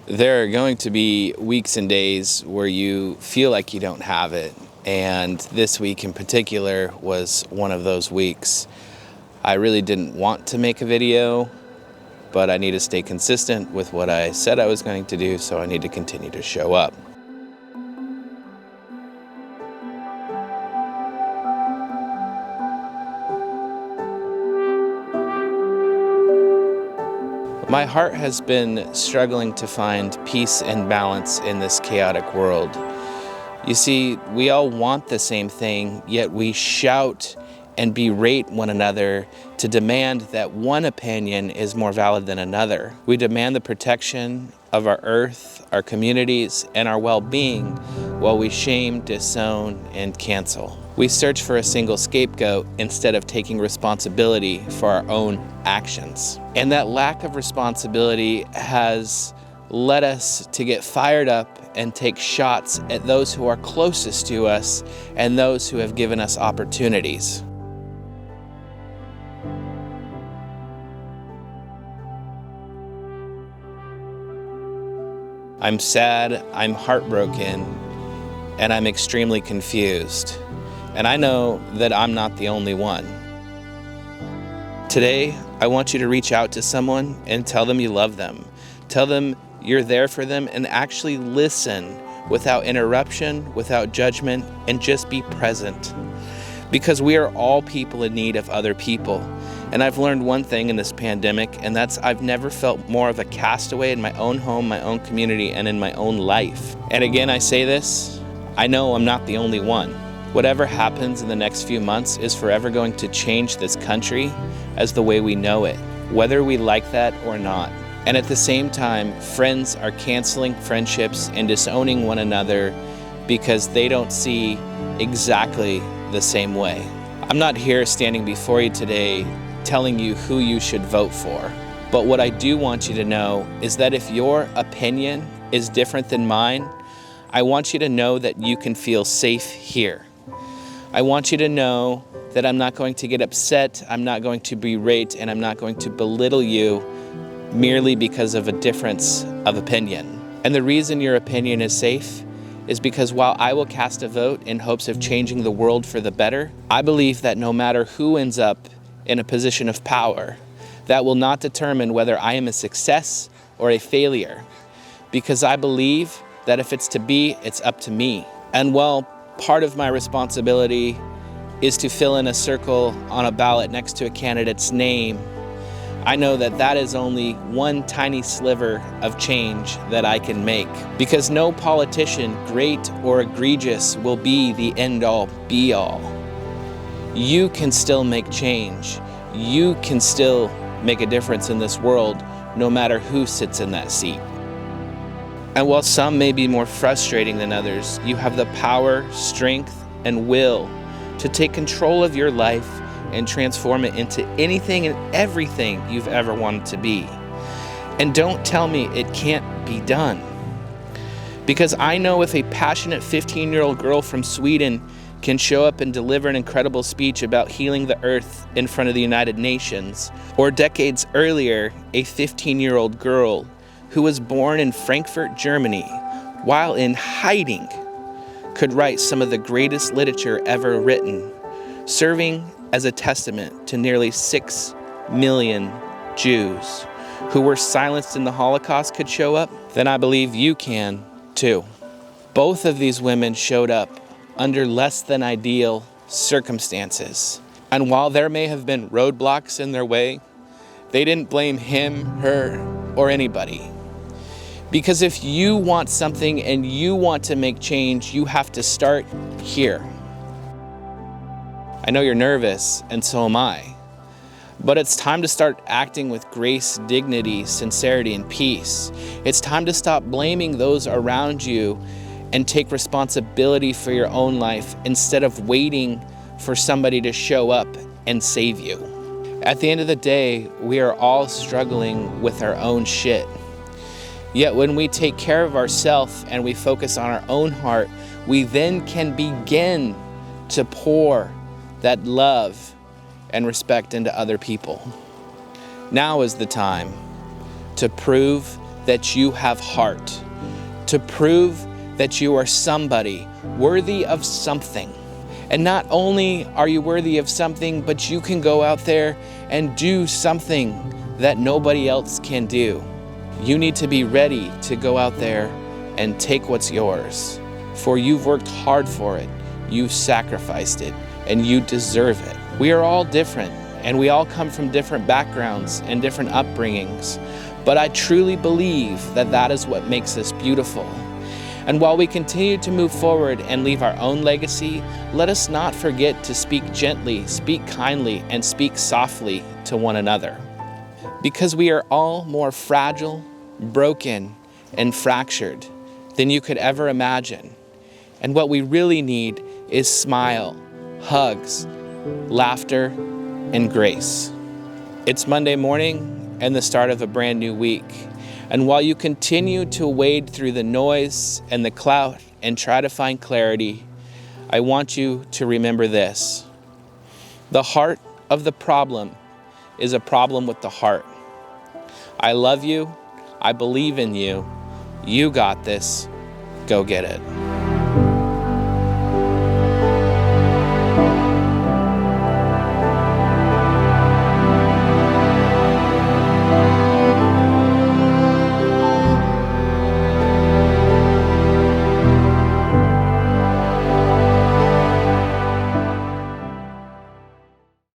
There are going to be weeks and days where you feel like you don't have it, and this week in particular was one of those weeks. I really didn't want to make a video, but I need to stay consistent with what I said I was going to do, so I need to continue to show up. My heart has been struggling to find peace and balance in this chaotic world. You see, we all want the same thing, yet we shout and berate one another to demand that one opinion is more valid than another. We demand the protection of our earth, our communities, and our well-being while we shame, disown, and cancel. We search for a single scapegoat instead of taking responsibility for our own actions. And that lack of responsibility has led us to get fired up and take shots at those who are closest to us and those who have given us opportunities. I'm sad, I'm heartbroken, and I'm extremely confused. And I know that I'm not the only one. Today, I want you to reach out to someone and tell them you love them. Tell them you're there for them and actually listen without interruption, without judgment, and just be present. Because we are all people in need of other people. And I've learned one thing in this pandemic, and that's I've never felt more of a castaway in my own home, my own community, and in my own life. And again, I say this, I know I'm not the only one. Whatever happens in the next few months is forever going to change this country as the way we know it, whether we like that or not. And at the same time, friends are canceling friendships and disowning one another because they don't see exactly the same way. I'm not here standing before you today telling you who you should vote for. But what I do want you to know is that if your opinion is different than mine, I want you to know that you can feel safe here. I want you to know that I'm not going to get upset, I'm not going to berate, and I'm not going to belittle you merely because of a difference of opinion. And the reason your opinion is safe is because while I will cast a vote in hopes of changing the world for the better, I believe that no matter who ends up in a position of power, that will not determine whether I am a success or a failure. Because I believe that if it's to be, it's up to me. And while part of my responsibility is to fill in a circle on a ballot next to a candidate's name, I know that that is only one tiny sliver of change that I can make. Because no politician, great or egregious, will be the end-all, be-all. You can still make change. You can still make a difference in this world, no matter who sits in that seat. And while some may be more frustrating than others, you have the power, strength, and will to take control of your life and transform it into anything and everything you've ever wanted to be. And don't tell me it can't be done. Because I know if a passionate 15-year-old girl from Sweden can show up and deliver an incredible speech about healing the earth in front of the United Nations, or decades earlier, a 15-year-old girl who was born in Frankfurt, Germany, while in hiding, could write some of the greatest literature ever written, serving as a testament to nearly 6 million Jews who were silenced in the Holocaust could show up, then I believe you can too. Both of these women showed up under less than ideal circumstances. And while there may have been roadblocks in their way, they didn't blame him, her, or anybody. Because if you want something and you want to make change, you have to start here. I know you're nervous, and so am I. But it's time to start acting with grace, dignity, sincerity, and peace. It's time to stop blaming those around you and take responsibility for your own life instead of waiting for somebody to show up and save you. At the end of the day, we are all struggling with our own shit. Yet when we take care of ourselves and we focus on our own heart, we then can begin to pour that love and respect into other people. Now is the time to prove that you have heart, to prove that you are somebody worthy of something. And not only are you worthy of something, but you can go out there and do something that nobody else can do. You need to be ready to go out there and take what's yours, for you've worked hard for it, you've sacrificed it, and you deserve it. We are all different, and we all come from different backgrounds and different upbringings, but I truly believe that that is what makes us beautiful. And while we continue to move forward and leave our own legacy, let us not forget to speak gently, speak kindly, and speak softly to one another. Because we are all more fragile, broken, and fractured than you could ever imagine. And what we really need is smile, hugs, laughter, and grace. It's Monday morning and the start of a brand new week. And while you continue to wade through the noise and the cloud and try to find clarity, I want you to remember this. The heart of the problem is a problem with the heart. I love you. I believe in you. You got this. Go get it.